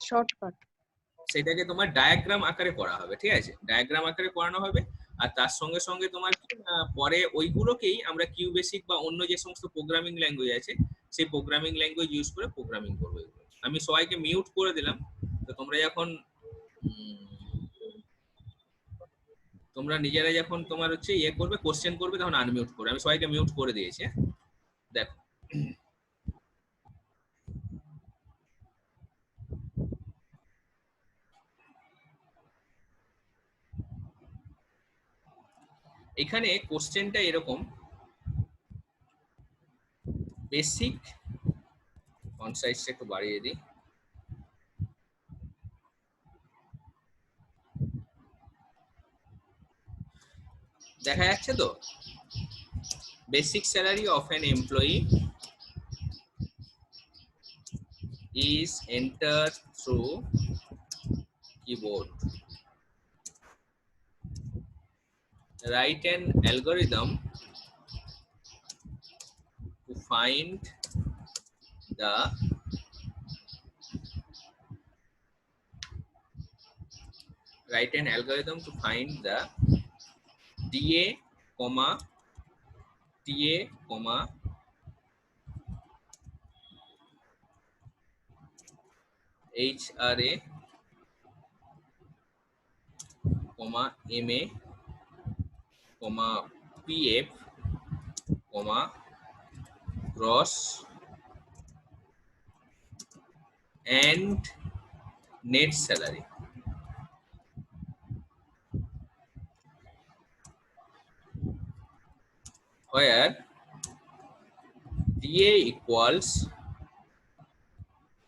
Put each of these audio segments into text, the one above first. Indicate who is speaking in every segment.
Speaker 1: Shortcut.
Speaker 2: সেটাকে তোমার diagram আকারে করা হবে, ঠিক আছে? ডায়াগ্রাম আকারে করানো হবে। আর তার সঙ্গে সঙ্গে তোমার পরে ওইগুলোকেই আমরা কিউ বেসিক বা অন্য যে সমস্ত প্রোগ্রামিং ল্যাঙ্গুয়েজ আছে সেই প্রোগ্রামিং ল্যাঙ্গুয়েজ ইউজ করে প্রোগ্রামিং করবো এগুলো। আমি সবাইকে মিউট করে দিলাম। তো তোমরা যখন নিজেরা যখন তোমার হচ্ছে ইয়ে করবে, কোশ্চেন করবে, তখন আনমিউট করবে। আমি সবাইকে মিউট করে দিয়েছি। দেখো এখানে কোশ্চেনটা এরকম, বেসিক ফন্ট সাইজটা একটু বাড়িয়ে দিই। দেখা যাচ্ছে তো? Basic salary of an employee is entered through keyboard. Write an algorithm to find the DA, TA, HRA, MA, PF, gross and net salary. Where DA equals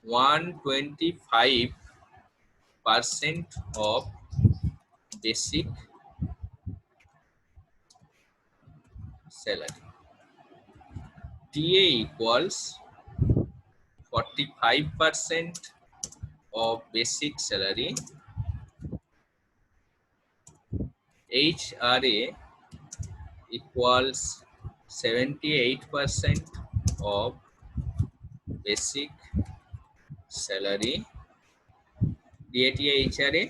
Speaker 2: 125% of basic salary. TA equals 45% of basic salary. HRA equals 78% of basic salary. DATA, HRA,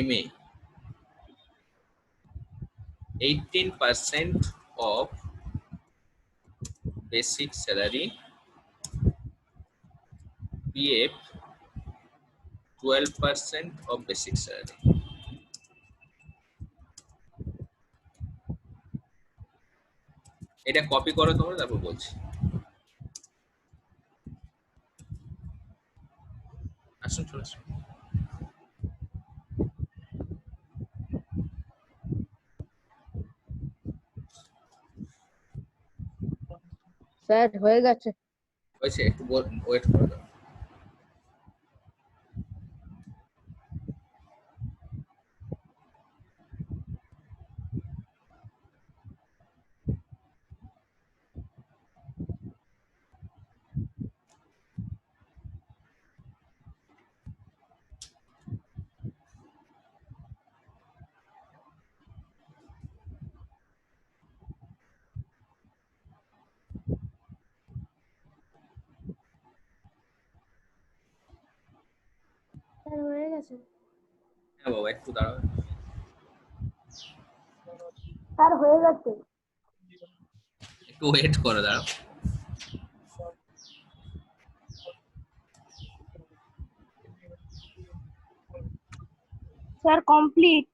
Speaker 2: MA 18% of basic salary. PF 12% of basic salary. এটা copy করো তোমরা, তারপর বলছি। আসুন চলে আসুন।
Speaker 1: Sir হয়ে গেছে।
Speaker 2: হয়েছে, একটু ওয়েট করে দাও।
Speaker 1: স্যার হয়ে গেছে।
Speaker 2: হ্যাঁ বাবা, একটু দাঁড়াও।
Speaker 1: স্যার হয়ে গেছে।
Speaker 2: একটু ওয়েট করো, দাঁড়াও।
Speaker 1: Sir complete.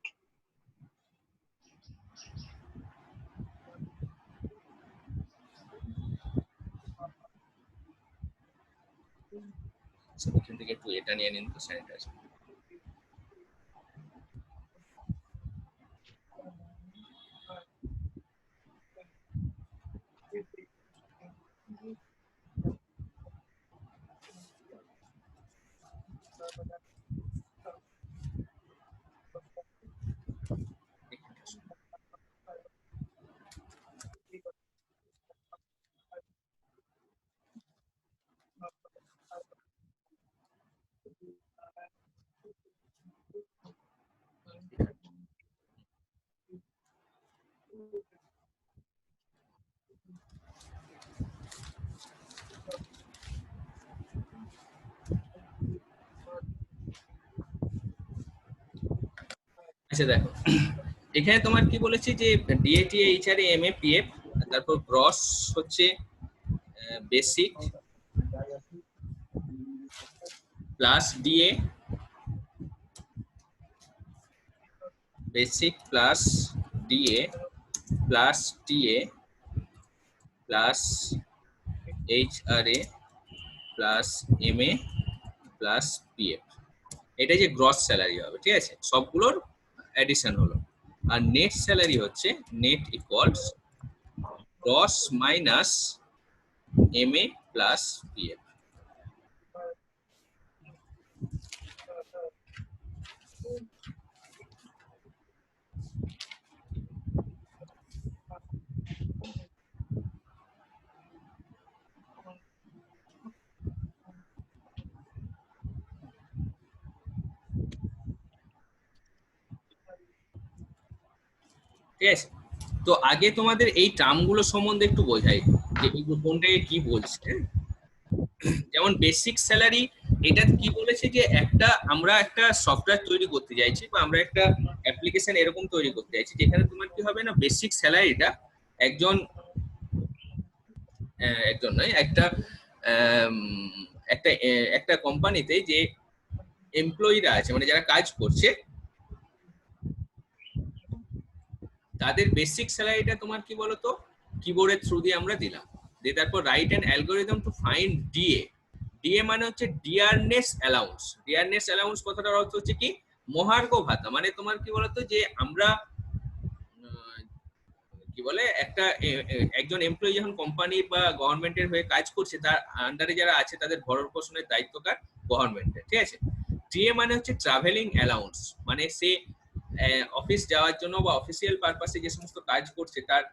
Speaker 2: এখান থেকে একটু এটা নিয়ে নিন তো, স্যানিটাইজার। আচ্ছা দেখো, এখানে তোমার কি বলেছে যে ডিএটি এইচআরএ এমএ পিএফ, তারপর গ্রস হচ্ছে basic plus DA, basic plus DA plus TA plus HRA plus MA plus PF. এটা যে গ্রস স্যালারি হবে, ঠিক আছে, সবগুলোর অ্যাডিশন হলো। আর নেট স্যালারি হচ্ছে net equals gross minus MA plus PF. ঠিক আছে, তো আগে তোমাদের এই টার্মগুলো সম্বন্ধে একটু বোঝাই যে এগুলো কোনটাকে কি বলছে। যেমন বেসিক স্যালারি, এটা কি বলেছে যে আমরা একটা সফটওয়্যার তৈরি করতে চাইছি বা আমরা একটা অ্যাপ্লিকেশন এরকম তৈরি করতে চাইছি যেখানে তোমার কি হবে না, বেসিক স্যালারিটা একজন একজন নয় একটা আম, একটা একটা কোম্পানিতে যে এমপ্লয়িরা আছে, মানে যারা কাজ করছে, তাদের বেসিক স্যালারিটা তোমার কি বলতো কিবোর্ডের থ্রু দিয়ে আমরা দিলাম। দিয়ে তারপর write an algorithm to find DA. DA মানে হচ্ছে ডিয়ারনেস অ্যালাউন্স। ডিয়ারনেস অ্যালাউন্স কথাটার অর্থ হচ্ছে কি মহার্ঘ ভাতা। মানে তোমার কি বলতো যে আমরা কি বলে একজন এমপ্লয়ি যখন কোম্পানি বা গভর্নমেন্টের হয়ে কাজ করছে, তার আন্ডারে যারা আছে তাদের ভরণ পোষণের দায়িত্বকার গভর্নমেন্টের, ঠিক আছে। টিএ মানে হচ্ছে ট্রাভেলিং অ্যালাউন্স, মানে সে অফিস যাওয়ার জন্য বা অফিসিয়াল পারপাসে যে সমস্ত কাজ করছে তার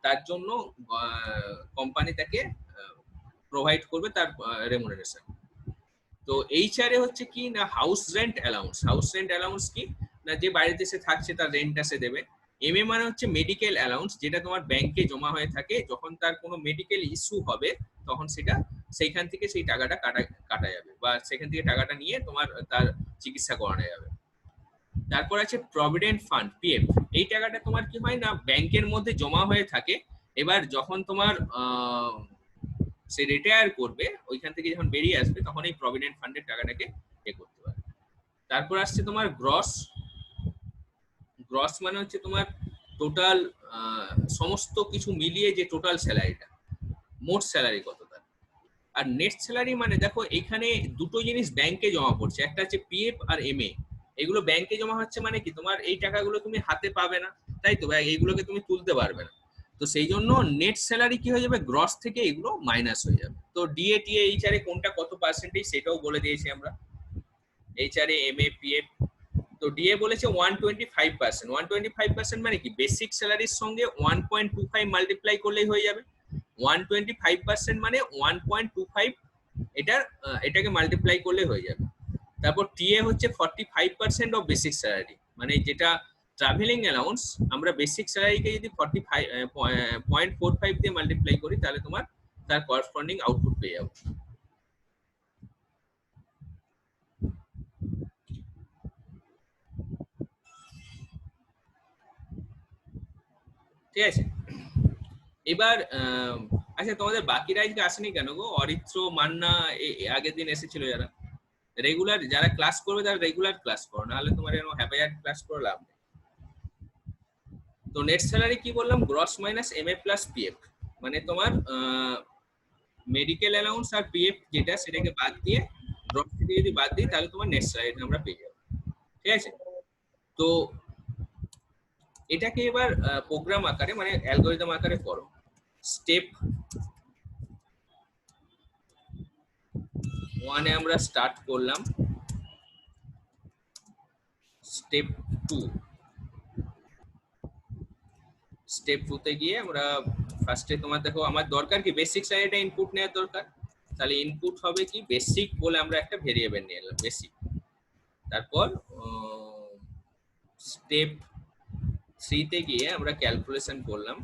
Speaker 2: তার জন্য কোম্পানি তাকে প্রোভাইড করবে তার রেমুনারেশন। তো এইচআরএ হচ্ছে কি না house rent allowance. House rent allowance কি না যে বাড়িতে সে থাকছে তার রেন্টটা সে দেবে। এমএ মানে হচ্ছে মেডিকেল অ্যালাউন্স, যেটা তোমার ব্যাংকে জমা হয়ে থাকে, যখন তার কোনো মেডিকেল ইস্যু হবে তখন সেটা সেইখান থেকে সেই টাকাটা কাটা যাবে বা সেখান থেকে টাকাটা নিয়ে তোমার তার চিকিৎসা করানো যাবে। তারপর আছে প্রভিডেন্ট ফান্ড পিএফ। এই টাকাটা তোমার কি হয় না ব্যাংকের মধ্যে জমা হয়ে থাকে, এবার যখন তোমার সে রিটায়ার করবে ওইখান থেকে যখন বেরিয়ে আসবে তখন এই প্রভিডেন্ট ফান্ডের টাকাটাকে করতে পারে। তারপর আসছে তোমার গ্রস। গ্রস মানে হচ্ছে তোমার টোটাল সমস্ত কিছু মিলিয়ে যে টোটাল স্যালারিটা, মোট স্যালারি কত তার। আর নেট স্যালারি মানে দেখো এখানে দুটো জিনিস ব্যাংকে জমা পড়ছে, একটা হচ্ছে পিএফ আর এমএ। এগুলো ব্যাংকে জমা হচ্ছে মানে কি তোমার এই টাকাগুলো তুমি হাতে পাবে না, তাই তো, এইগুলোকে তুমি তুলতে পারবে না। তো সেই জন্য নেট স্যালারি কি হয়ে যাবে, গ্রস থেকে এগুলো মাইনাস হয়ে যাবে। তো ডিএ টিএ এইচআরএ কোনটা কত পার্সেন্টেজ সেটাও বলে দিয়েছি আমরা, এইচআরএ এমএ পিএফ। তো ডিএ বলেছে 125%। 125% মানে কি বেসিক স্যালারির সঙ্গে 1.25 মাল্টিপ্লাই করলেই হয়ে যাবে। 125% মানে 1.25 এটাকে মাল্টিপ্লাই করলে হয়ে যাবে। তারপর টিএ হচ্ছে 45% অফ বেসিক স্যালারি, মানে যেটা ট্রাভেলিং অ্যালাউন্স আমরা বেসিক স্যালারিকে যদি 0.45 দিয়ে মাল্টিপ্লাই করি তাহলে তোমার তার করসপন্ডিং আউটপুট পেয়ে যাবো। ঠিক আছে, এবার আচ্ছা তোমাদের বাকিরা আজকে আসেনি কেন গো? অরিত্র, মান্না আগের দিন এসেছিল যারা রেগুলার, যারা ক্লাস করবে তারা রেগুলার ক্লাস করো, নাহলে তোমার এরকম হ্যাপাজার্ড ক্লাস করে লাভ নেই। তো নেট স্যালারি কি বললাম, gross minus MA plus PF, মানে তোমার মেডিকেল অ্যালাউন্স আর পিএফ যেটা সেটাকে বাদ দিয়ে, গ্রস থেকে যদি বাদ দিই তাহলে তোমার নেট স্যালারিটা আমরা পেয়ে যাবো। ঠিক আছে, তো এটাকে এবার প্রোগ্রাম আকারে মানে অ্যালগরিদম আকারে করো। স্টেপ 1 এ আমরা স্টার্ট করলাম, স্টেপ 2, স্টেপ 2 তে গিয়ে আমরা ফার্স্টে তোমার দেখো আমার দরকার কি বেসিক স্যালারিটা ইনপুট নেওয়ার দরকার, তাহলে ইনপুট হবে কি বেসিক বলে আমরা একটা ভেরিয়েবল নিয়ে এলাম বেসিক। তারপর স্টেপ 3 তে গিয়ে আমরা ক্যালকুলেশন করলাম,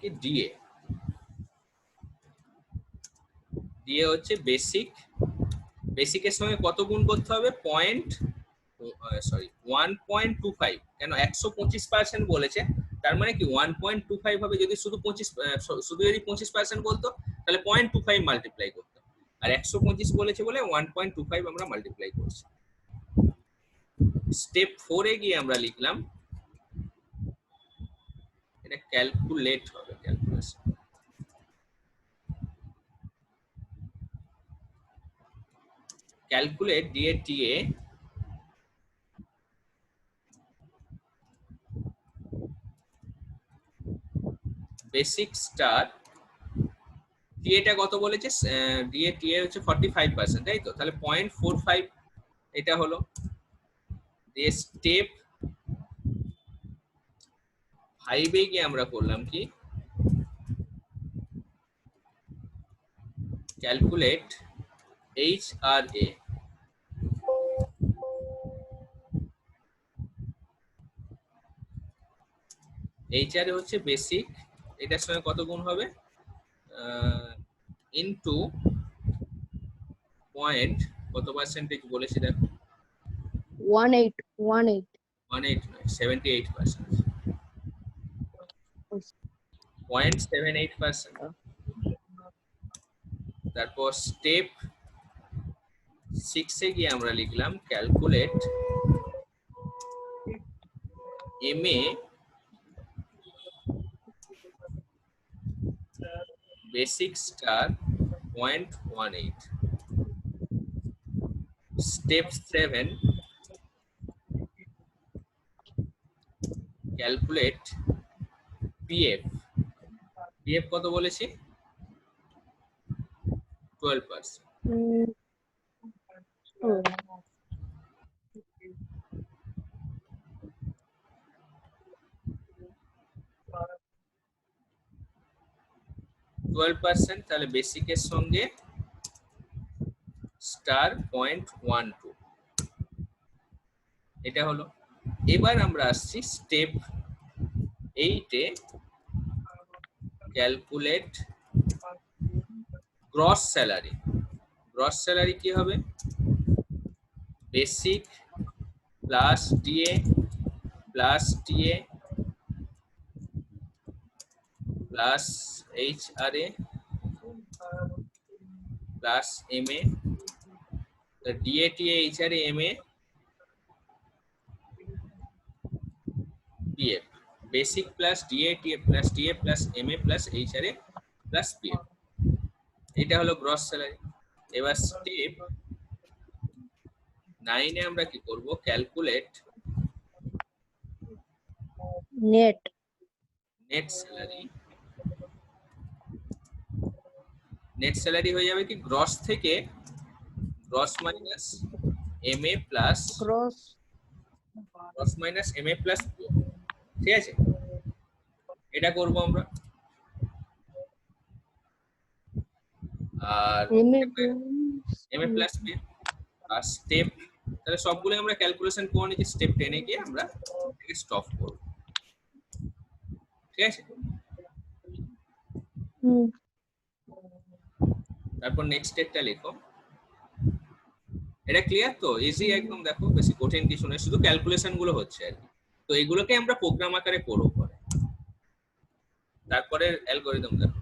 Speaker 2: কি ডিএ। ডিএ হচ্ছে বেসিক বেসিকের সঙ্গে কত গুণ করতে হবে? 1.25। কেন 125% বলেছে, তার মানে কি 1.25 হবে। যদি শুধু 25% বলতো তাহলে 0.25 মাল্টিপ্লাই করতাম, আর 125 বলেছে বলে 1.25 আমরা মাল্টিপ্লাই করছি। স্টেপ 4 এ গিয়ে আমরা লিখলাম, এটা ক্যালকুলেট হবে, calculation. Calculate DATA basic star. ডিএটা কত বলেছে? ডিএ হচ্ছে 45%, তাই তো? তাহলে 0.45 এটা হলো। দিয়ে স্টেপ 5 এ গিয়ে আমরা করলাম কি, ক্যালকুলেট HRA। HRA হচ্ছে বেসিক, এটার সঙ্গে কত গুণ হবে? ইনটু পয়েন্ট কত পার্সেন্টেজ বলেছি দেখো,
Speaker 1: 18
Speaker 2: 18 নয়, 78%, 0.78%। তারপর স্টেপ 6 এ গিয়ে আমরা লিখলাম calculate MA basic star 0.18। Step 7 calculate PF। PF কত বলেছি? 12%।
Speaker 1: Oh.
Speaker 2: 12%, তাহলে বেসিকের সঙ্গে স্টার 0.12, এটা হলো। এবার আমরা আসছি স্টেপ 8 এ, calculate gross salary. Gross salary কি হবে? Basic plus DA plus TA plus HRA plus MA। DA TA HRA MA PF। Basic plus DA TA plus TA plus MA plus HRA plus PF, এটা হলো gross salary. এবার step 9 এ আমরা কি করব? Calculate
Speaker 1: Net.
Speaker 2: Net salary. Net salary হয়ে যাবে কি, গ্রস থেকে gross minus MA plus
Speaker 1: Gross.
Speaker 2: Gross minus MA plus PF, ঠিক আছে? এটা করব আমরা। আর MA প্লাস PF আর স্টেপ, তাহলে সবগুলো আমরা ক্যালকুলেশন করে নিচ্ছি। স্টেপ 10 এ গিয়ে আমরা এটাকে স্টপ করব, ঠিক আছে? তারপর নেক্সট স্টেপটা লিখো। এটা ক্লিয়ার তো? ইজি একদম, দেখো বেশি কঠিন কিছু নয়, শুধু ক্যালকুলেশন গুলো হচ্ছে আর কি। তো এগুলোকে আমরা প্রোগ্রাম আকারে করব পরে। তারপরে অ্যালগরিদম দেখো।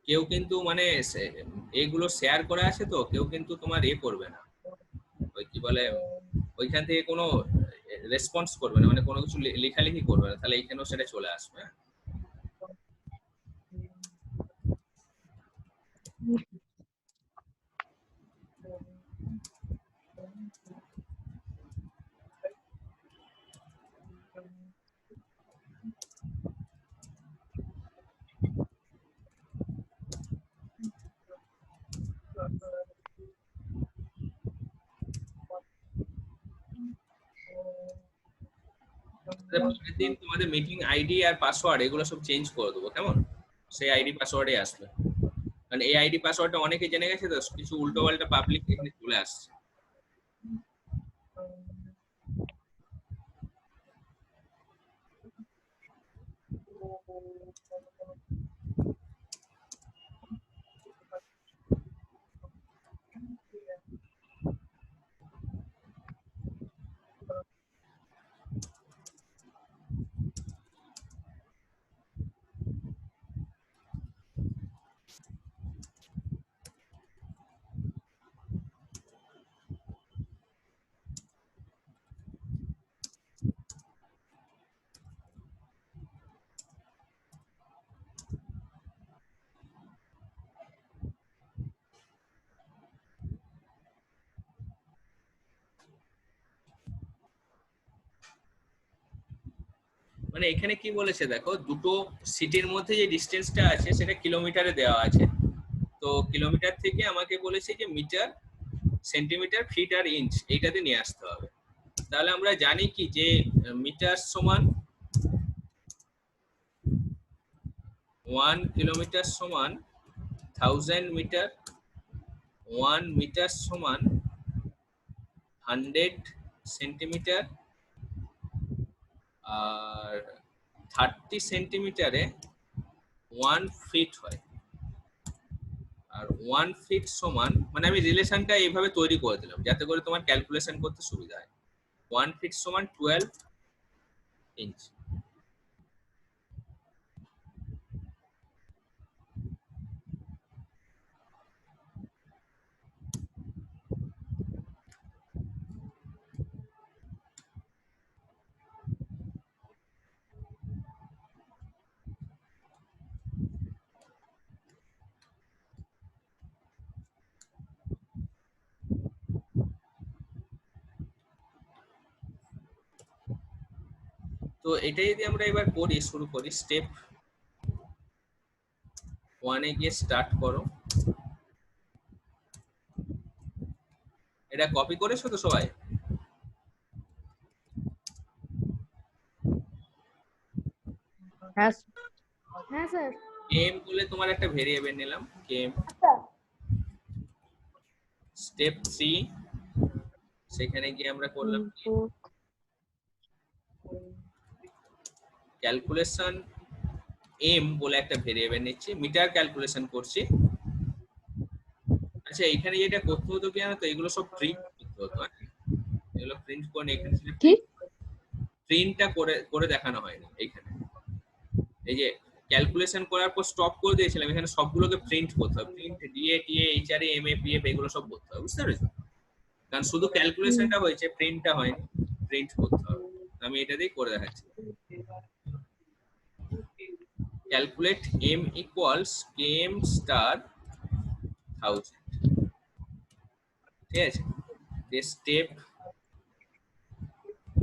Speaker 2: কেউ কিন্তু মানে এইগুলো শেয়ার করা আছে, তো কেউ কিন্তু তোমার করবে না, ওই কি বলে, ওইখান থেকে কোনো রেসপন্স করবে না, মানে কোনো কিছু লেখালেখি করবে না, তাহলে এইখানেও সেটা চলে আসবে। প্রতিদিন তোমাদের মিটিং আইডি আর পাসওয়ার্ড এগুলো সব চেঞ্জ করে দেবো, কেমন? সেই আইডি পাসওয়ার্ডে আসবে। কারণ এই আইডি পাসওয়ার্ডটা অনেকে জেনে গেছে, তো কিছু উল্টো পাল্টা পাবলিক এখানে চলে আসছে। মানে এখানে কি বলেছে দেখো, দুটো সিটির মধ্যে যে ডিস্টেন্সটা আছে সেটা কিলোমিটারে দেওয়া আছে। তো কিলোমিটার থেকে আমাকে বলেছে যে মিটার, সেন্টিমিটার, ফিট আর ইঞ্চ এইটাতে নিয়ে আসতে হবে। তাহলে আমরা জানি কি যে মিটার সমান 1 কিলোমিটার সমান 1000 মিটার, 1 মিটার সমান 100 সেন্টিমিটার, আর 30 সেন্টিমিটারে 1 ফিট হয়। আর 1 ফিট সমান, মানে আমি রিলেশনটা এইভাবে তৈরি করে দিলাম যাতে করে তোমার ক্যালকুলেশন করতে সুবিধা হয়। 1 ফিট সমান 12 ইঞ্চ। তো এটা যদি আমরা এবার করি, শুরু করি, স্টেপ 1 এ গিয়ে স্টার্ট করো। এটা কপি করেছো তো সবাই?
Speaker 1: হ্যাঁ
Speaker 3: হ্যাঁ স্যার।
Speaker 2: কেম বলে তোমার একটা ভেরিয়েবল নিলাম, কেম। স্টেপ 3, সেখানে গিয়ে আমরা করলাম ক্যালকুলেশন এম বলে একটা ভেরিয়েবল নিচ্ছি, মিটার ক্যালকুলেশন করছি। আচ্ছা এখানে যেটা করতে হতো কি জানো তো, এগুলো সব প্রিন্ট করতে হতো, এগুলো প্রিন্ট করে এখানে
Speaker 1: কি
Speaker 2: প্রিন্টটা করে করে দেখানো হয়নি। এইখানে এই যে ক্যালকুলেশন করার পর স্টপ করে দিয়েছিলাম, এখানে সবগুলোকে প্রিন্ট করতে হবে। Print DA TA HRA MA PF এগুলো সব করতে হবে, বুঝতে পেরেছো? কারণ শুধু ক্যালকুলেশনটা হয়েছে, প্রিন্টটা হয়নি, প্রিন্ট করতে হবে। আমি এটা দিয়ে করে দেখাচ্ছি। Calculate M equals KM star 1000, ঠিক আছে? যে স্টেপ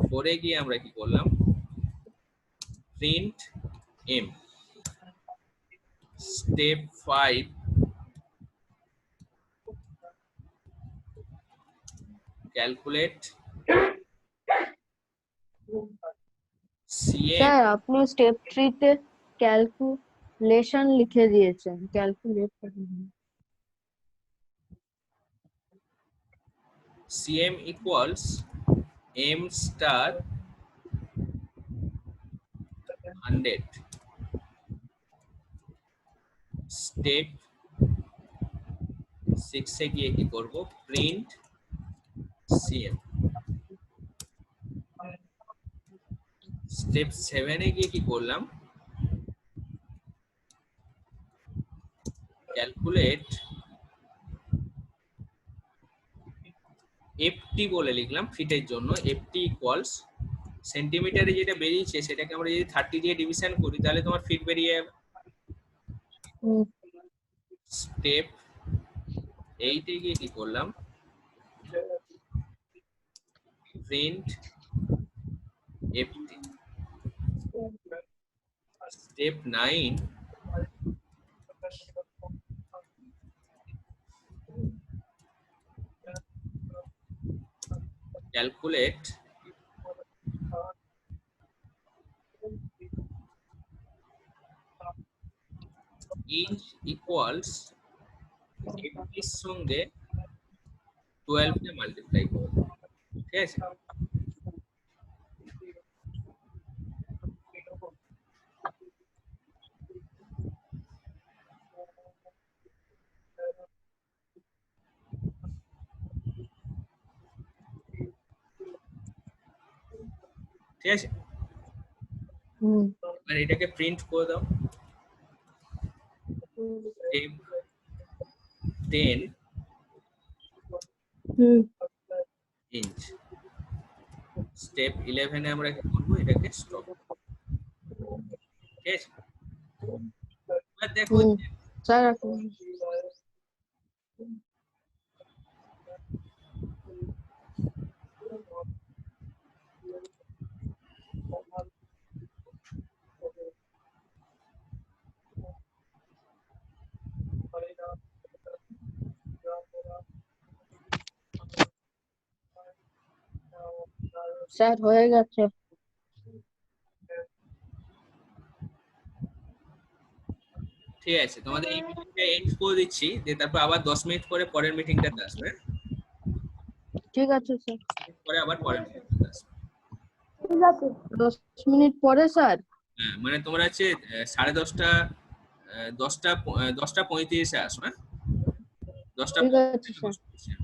Speaker 2: 4 এ গিয়ে আমরা কি করলাম, print M. Step 5, calculate CM.
Speaker 1: Sir আপনি স্টেপ 3 তে ক্যালকুলেশন লিখে দিয়েছেন, calculate
Speaker 2: CM equals M star 100। Step 6 এ গিয়ে কি করব, প্রিন্ট সিএম। স্টেপ 7 এ গিয়ে কি করলাম, ক্যালকুলেট এফটি বলে লিখলাম ফিটের জন্য। এফটি ইকুয়ালস সেন্টিমিটারে যেটা বেরিয়েছে সেটাকে আমরা যদি 30 দিয়ে ডিভিশন করি তাহলে তোমার ফিট বেরিয়ে যাবে। স্টেপ 8 এ গিয়ে কি করলাম, print FT. Step 9, calculate inch equals 80 সঙ্গে 12 কে মাল্টিপ্লাই করব, ঠিক আছে? ঠিক আছে,
Speaker 1: হুম
Speaker 2: আর এটাকে প্রিন্ট করে দাও। স্টেপ 10
Speaker 1: হুম
Speaker 2: ইঞ্চ। স্টেপ 11 এ আমরা কি করবো, এটাকে স্টপ, ঠিক আছে? এবার দেখো
Speaker 1: হুম
Speaker 2: যে
Speaker 1: স্যার এখন স্যার হয়ে গেছে।
Speaker 2: ঠিক আছে, তোমাদের এই মিটিংটা এন্ড করে দিচ্ছি, দিয়ে তারপর আবার 10 মিনিট পরে পরের মিটিংটাতে আসবে,
Speaker 1: ঠিক আছে স্যার।
Speaker 2: পরে আবার পরের মিটিংটাতে আসবে।
Speaker 1: ঠিক আছে 10 মিনিট পরে স্যার।
Speaker 2: হ্যাঁ, মানে তোমরা হচ্ছে 10:30, 10টা 35-এ আসো, হ্যাঁ? 10টা
Speaker 1: ঠিক আছে
Speaker 2: থেকে
Speaker 1: স্যার।
Speaker 2: 10:25